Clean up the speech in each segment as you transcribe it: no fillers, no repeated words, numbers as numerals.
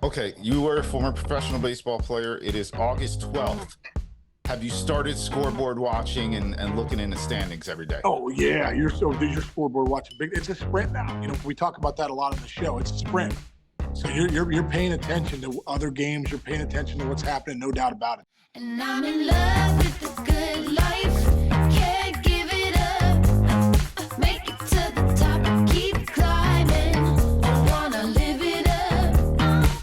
Okay, you were a former professional baseball player. It is August 12th. Have you started scoreboard watching and looking in the standings every day? Oh yeah, you're scoreboard watching. It's a sprint now. We talk about that a lot on the show. It's a sprint. So you're paying attention to other games. You're paying attention to what's happening. No doubt about it. And I'm in love with the good life. Can't give it up. Make it to the top. Keep climbing. I wanna live it up.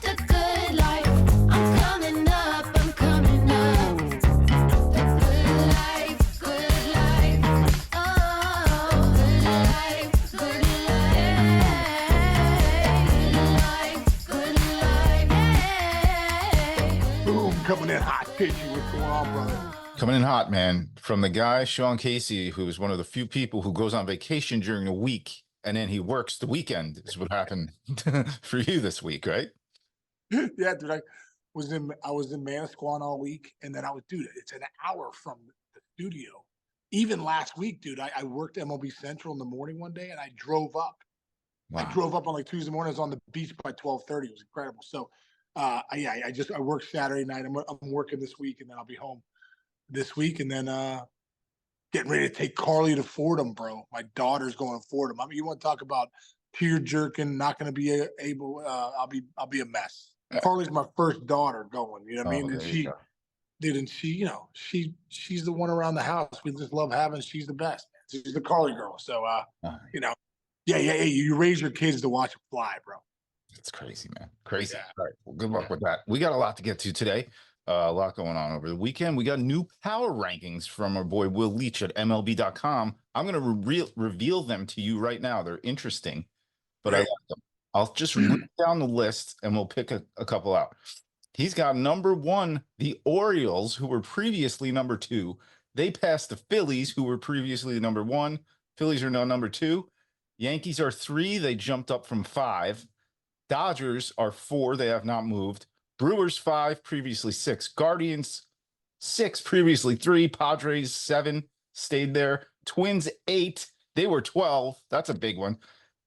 The good life. I'm coming up. I'm coming up. The good life. Good life. Oh, good life. Good life. Good life. Good life. Boom, coming in hot, pitchy. What's going on, brother? Coming in hot, man, from the guy, Sean Casey, who is one of the few people who goes on vacation during the week and then he works the weekend, is what happened for you this week, right? Yeah, dude. I was in Manasquan all week, and then dude, it's an hour from the studio. Even last week, dude, I worked MLB Central in the morning one day, and I drove up. Wow. I drove up on like Tuesday morning. I was on the beach by 12:30. It was incredible. So, I worked Saturday night. I'm working this week, and then I'll be home this week, and then getting ready to take Carly to Fordham, bro. My daughter's going to Fordham. I mean, you want to talk about tear jerking? Not going to be able. I'll be a mess. Carly's my first daughter going. You know what I mean? And she, dude, and she, she's the one around the house. We just love having. She's the best. She's the Carly girl. So, yeah. You raise your kids to watch them fly, bro. It's crazy, man. Crazy. Yeah. All right. Well, good luck with that. We got a lot to get to today. A lot going on over the weekend. We got new power rankings from our boy Will Leach at MLB.com. I'm going to reveal them to you right now. They're interesting, but I like them. I'll just read down the list and we'll pick a couple out. He's got number one, the Orioles, who were previously number two. They passed the Phillies, who were previously number one. Phillies are now number two. Yankees are three. They jumped up from five. Dodgers are four. They have not moved. Brewers five, previously six. Guardians six, previously three. Padres seven, stayed there. Twins eight. They were 12. That's a big one.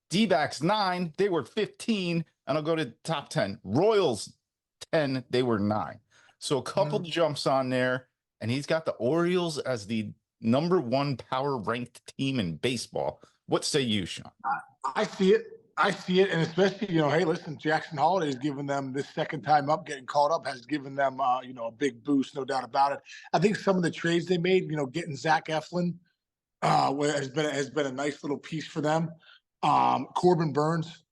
D-backs 9, they were 15, and I'll go to top 10. Royals 10, they were 9. So a couple jumps on there, and he's got the Orioles as the number one power ranked team in baseball. What say you, Sean? I see it. And especially, hey, listen, Jackson Holliday has given them this second time up, getting called up, has given them, a big boost, no doubt about it. I think some of the trades they made, getting Zach Eflin has been a nice little piece for them. Corbin Burns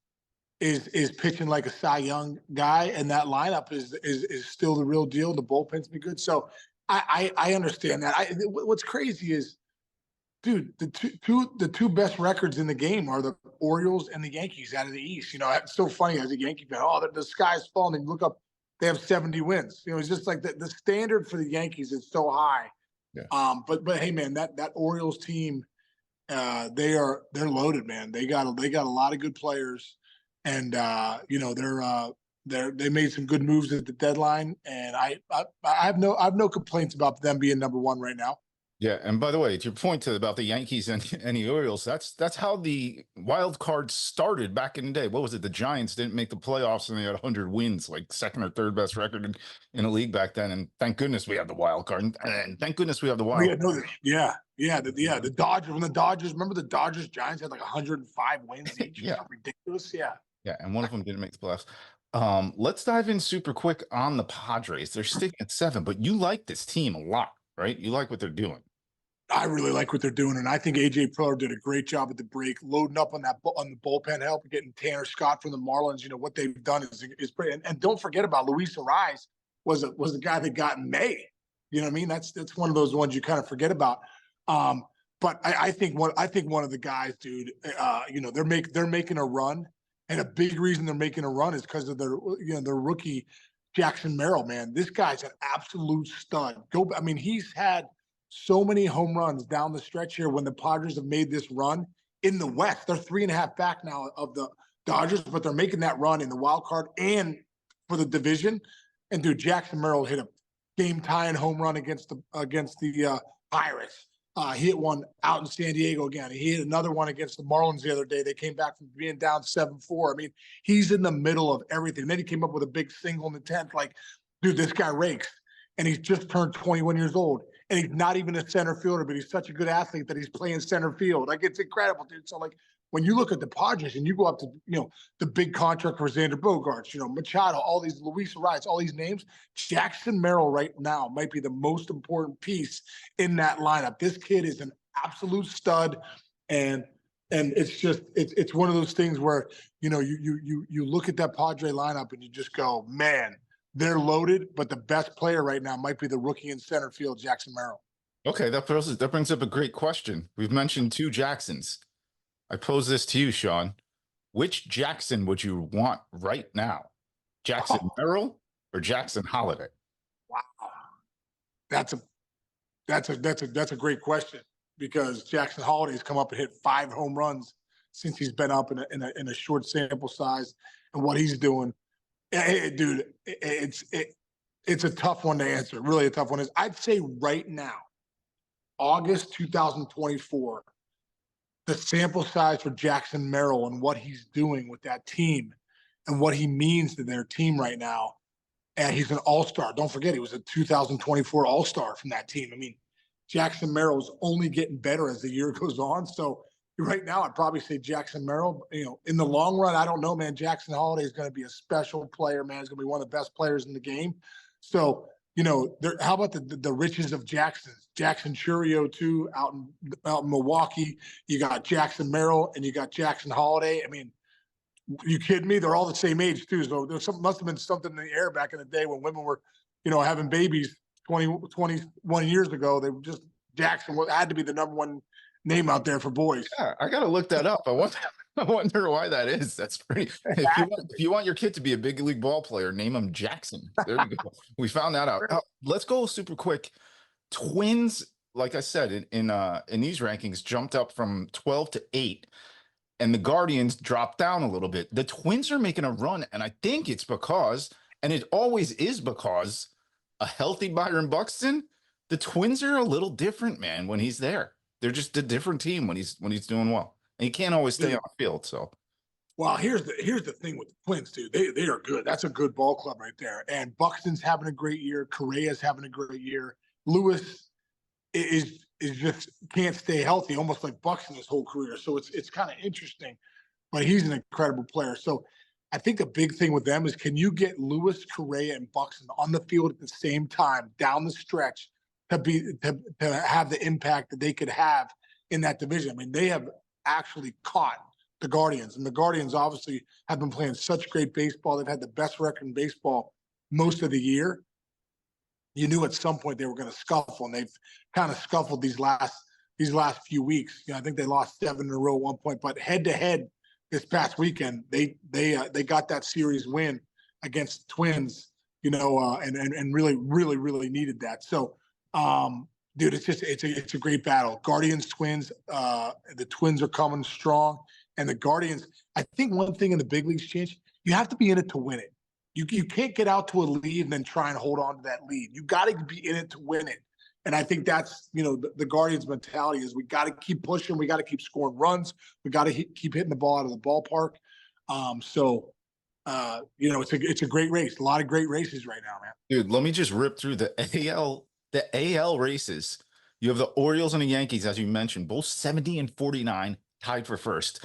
is pitching like a Cy Young guy, and that lineup is still the real deal. The bullpen's been good, so I understand that. What's crazy is, dude, the two best records in the game are the Orioles and the Yankees out of the East. It's so funny as a Yankee fan. Oh, the sky's falling. And you look up, they have 70 wins. It's just like the standard for the Yankees is so high. Yeah. But hey, man, that Orioles team. They're loaded, man. They got a lot of good players, and they made some good moves at the deadline, and I have no complaints about them being number one right now. Yeah, and by the way, to your point about the Yankees and the Orioles, that's how the wild card started back in the day. What was it? The Giants didn't make the playoffs and they had 100 wins, like second or third best record in the league back then. And thank goodness we have the wild card, and thank goodness we have the wild card. The Dodgers. When the Dodgers, remember the Dodgers Giants had like 105 wins each. Yeah, ridiculous. Yeah, and one of them didn't make the playoffs. Let's dive in super quick on the Padres. They're sticking at 7, but you like this team a lot, right? You like what they're doing. I really like what they're doing, and I think AJ Preller did a great job at the break, loading up on the bullpen help, getting Tanner Scott from the Marlins. What they've done is great. And don't forget about Luis Ariz was the guy that got in May. You know what I mean? That's one of those ones you kind of forget about. But I think one of the guys, dude, they're making a run, and a big reason they're making a run is because of their rookie Jackson Merrill. Man, this guy's an absolute stud. He's had so many home runs down the stretch here when the Padres have made this run in the West. They're 3.5 back now of the Dodgers, but they're making that run in the wild card and for the division. And dude, Jackson Merrill hit a game-tying home run against the Pirates. He hit one out in San Diego again. He hit another one against the Marlins the other day. They came back from being down 7-4. I mean, he's in the middle of everything. Then he came up with a big single in the 10th. Like, dude, this guy rakes. And he's just turned 21 years old. And he's not even a center fielder, but he's such a good athlete that he's playing center field. Like, it's incredible, dude. So, like, when you look at the Padres and you go up to, the big contract for Xander Bogaerts, Machado, all these Luis Arias, all these names, Jackson Merrill right now might be the most important piece in that lineup. This kid is an absolute stud, and it's just it's one of those things where you look at that Padre lineup and you just go, man, they're loaded, but the best player right now might be the rookie in center field, Jackson Merrill. Okay, that brings up a great question. We've mentioned two Jacksons. I pose this to you, Sean. Which Jackson would you want right now? Jackson Merrill or Jackson Holliday? Wow. That's a great question, because Jackson Holliday's come up and hit 5 home runs since he's been up in a short sample size, and what he's doing. Dude, it's a tough one to answer. Really a tough one. I'd say right now, August 2024, the sample size for Jackson Merrill and what he's doing with that team and what he means to their team right now. And he's an all-star. Don't forget, he was a 2024 all-star from that team. I mean, Jackson Merrill is only getting better as the year goes on. So right now, I'd probably say Jackson Merrill. In the long run, I don't know, man. Jackson Holliday is going to be a special player, man. He's going to be one of the best players in the game. So, how about the riches of Jackson Churio too, out in Milwaukee. You got Jackson Merrill and you got Jackson Holliday. I mean, you kidding me? They're all the same age too. So must have been something in the air back in the day when women were, having babies 21 years ago. They were just Jackson had to be the number one name out there for boys. Yeah, I gotta look that up. I wonder why that is. That's pretty. If you want your kid to be a big league ball player, name him Jackson. There you go. We found that out. Let's go super quick. Twins, like I said, in these rankings, jumped up from 12 to 8, and the Guardians dropped down a little bit. The Twins are making a run, and I think it's because, and it always is because, a healthy Byron Buxton. The Twins are a little different, man, when he's there. They're just a different team when he's doing well. And he can't always stay on the field. So, well, here's the thing with the Twins, dude. They are good. That's a good ball club right there. And Buxton's having a great year. Correa's having a great year. Lewis is just can't stay healthy, almost like Buxton his whole career. So it's kind of interesting, but he's an incredible player. So I think the big thing with them is, can you get Lewis, Correa, and Buxton on the field at the same time down the stretch to have the impact that they could have in that division? I mean, they have actually caught the Guardians, and the Guardians obviously have been playing such great baseball. They've had the best record in baseball most of the year. You knew at some point they were going to scuffle, and they've kind of scuffled these last few weeks. I think they lost 7 in a row at one point, but head to head this past weekend, they got that series win against the Twins, and really needed that. So, dude, it's a great battle. Guardians, Twins, the Twins are coming strong, and the Guardians. I think one thing in the big leagues changed. You have to be in it to win it. You can't get out to a lead and then try and hold on to that lead. You got to be in it to win it. And I think that's, the Guardians' mentality is we got to keep pushing. We got to keep scoring runs. We got to keep hitting the ball out of the ballpark. It's a great race. A lot of great races right now, man. Dude, let me just rip through the AL races. You have the Orioles and the Yankees, as you mentioned, both 70 and 49, tied for first.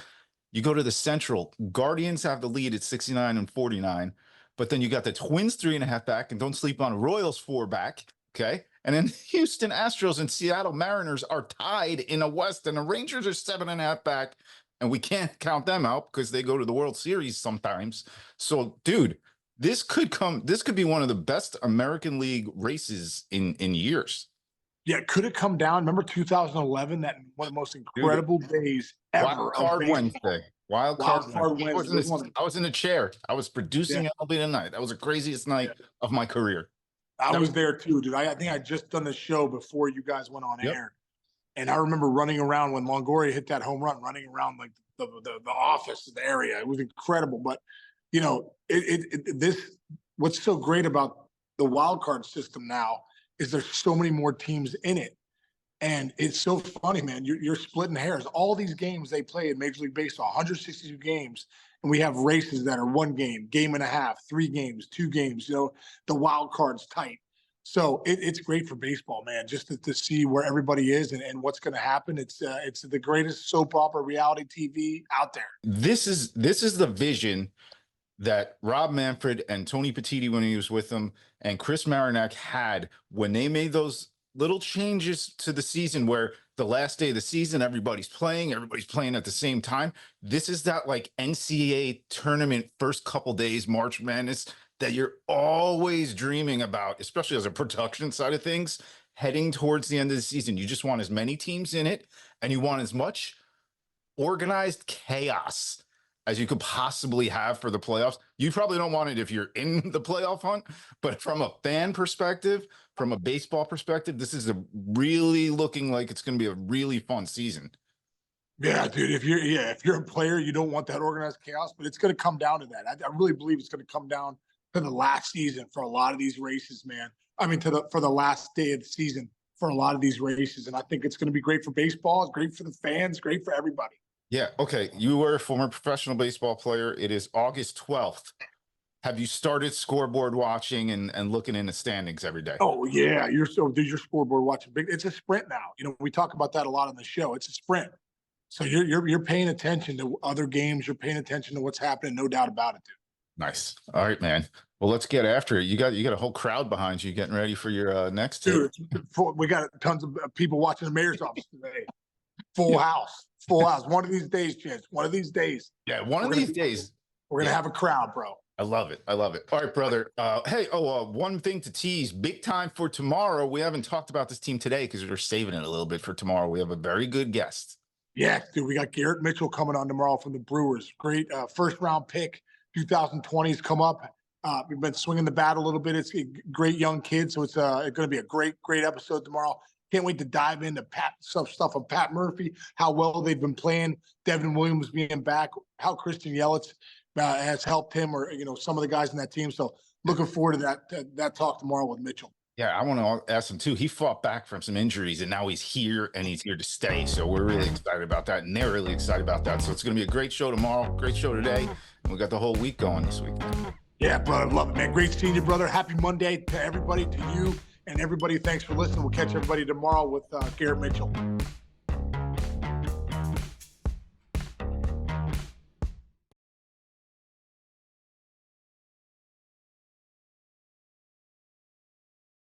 You go to the Central. Guardians have the lead at 69 and 49. But then you got the Twins 3.5 back, and don't sleep on Royals 4 back. Okay. And then Houston Astros and Seattle Mariners are tied in the West, and the Rangers are 7.5 back, and we can't count them out because they go to the World Series sometimes. So, dude, this could be one of the best American League races in years. Yeah, could it come down? Remember 2011, that one of the most incredible days ever. Wild Card Wednesday. Wild Card Wednesday. I was in the chair. I was producing MLB Tonight. That was the craziest night of my career. I was there too, dude. I think I just done the show before you guys went on air. And I remember running around when Longoria hit that home run, running around like the office, the area. It was incredible. But, what's so great about the wild card system now is there's so many more teams in it. And it's so funny, man. You're splitting hairs. All these games they play in Major League Baseball, 162 games, and we have races that are 1 game, game and a half, 3 games, 2 games. The wild card's tight. So it's great for baseball, man, just to see where everybody is and what's going to happen. It's the greatest soap opera reality TV out there. This is the vision that Rob Manfred and Tony Petitti, when he was with them, and Chris Marinak had when they made those little changes to the season, where the last day of the season, everybody's playing at the same time. This is that like NCAA tournament first couple days, March Madness, that you're always dreaming about, especially as a production side of things, heading towards the end of the season. You just want as many teams in it, and you want as much organized chaos as you could possibly have for the playoffs. You probably don't want it if you're in the playoff hunt, but from a fan perspective, from a baseball perspective, this is really looking like it's going to be a really fun season. Yeah, dude. If you're a player, you don't want that organized chaos, but it's going to come down to that. I really believe it's going to come down to the last season for a lot of these races, man. I mean, for the last day of the season for a lot of these races, and I think it's going to be great for baseball. It's great for the fans. Great for everybody. Yeah. Okay. You were a former professional baseball player. It is August 12th. Have you started scoreboard watching and looking in the standings every day? Oh yeah, you're scoreboard watching. It's a sprint now. We talk about that a lot on the show. It's a sprint. So you're paying attention to other games. You're paying attention to what's happening. No doubt about it, dude. Nice. All right, man. Well, let's get after it. You got a whole crowd behind you getting ready for your next Dude, we got tons of people watching the mayor's office today. Full house. One of these days, Chance. One of these days. Yeah, one of these days. We're going to have a crowd, bro. I love it. All right, brother. Hey, one thing to tease, big time for tomorrow. We haven't talked about this team today because we're saving it a little bit for tomorrow. We have a very good guest. Yeah, dude, we got Garrett Mitchell coming on tomorrow from the Brewers. Great first-round pick, 2020's come up. We've been swinging the bat a little bit. It's a great young kid, so it's going to be a great episode tomorrow. Can't wait to dive into some stuff on Pat Murphy, how well they've been playing, Devin Williams being back, how Christian Yelich has helped him, or some of the guys in that team. So looking forward to that talk tomorrow with Mitchell. Yeah, I want to ask him too. He fought back from some injuries, and now he's here, and he's here to stay. So we're really excited about that, and they're really excited about that. So it's going to be a great show tomorrow, great show today, and we got the whole week going this week. Yeah, brother, love it, man. Great seeing you, brother. Happy Monday to everybody, to you and everybody. Thanks for listening. We'll catch everybody tomorrow with Garrett Mitchell.